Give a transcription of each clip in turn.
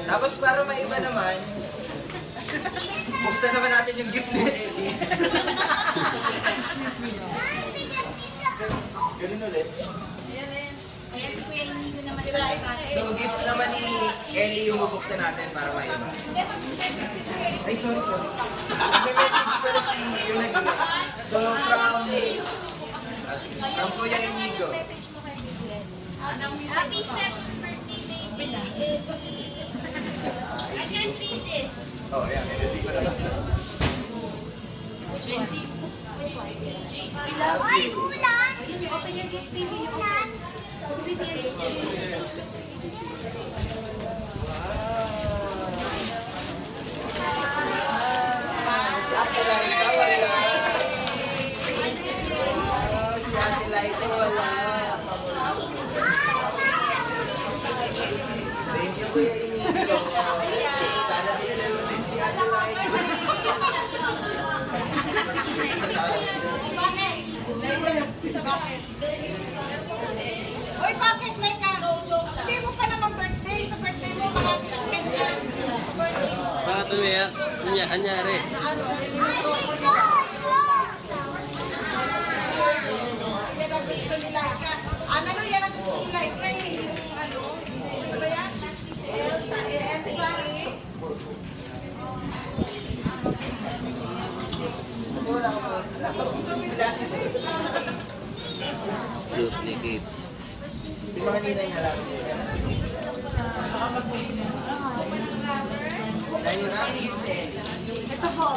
Tapos para maiba naman, buksan naman natin yung gift ni Ellie. Ganun ulit. Ayan si Kuya Inigo naman. So, gifts naman ni Ellie yung bubuksan natin para maiba. Ay, sorry. May message pala si yung nagbigay. So, from Kuya Inigo. Message mo kay Miguel. Happy 7th birthday, baby. I can't read this. Oh, yeah, hindi ko na basta. Ay, ulan! Open your gift, baby. Ulan! Si Ate Laito, wala. Si Ate Laito, wala. Thank you, Kuya Inigo. Sana dinala mo din si Ate Laito. Uy, bakit? Leka, hindi mo pa naman birthday. Sa birthday mo, makakit ka. Baka tumiyak. Anyari. Yan ang gusto ni Laika. Ano, yan ang gusto ni Laika eh. Ano ba yan? Elsa. Duplicate. Si mga ninay na lang. Dahil maraming gifts si Ellie. Ito po.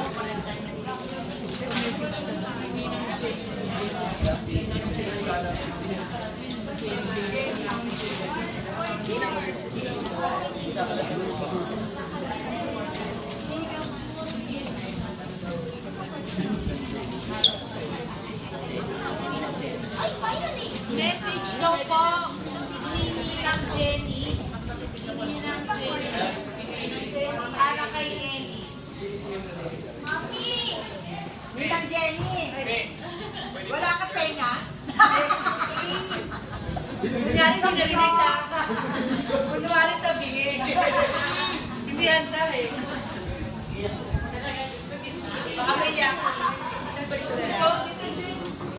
Message daw po ni Ninang Jenny. Ninang Jenny. Para kay Ellie. Mami! Ninang Jenny. Wala ka tenga? Kunyari hindi narinig na. Kunwari tabingi. Hindi handa eh. Baka may yak.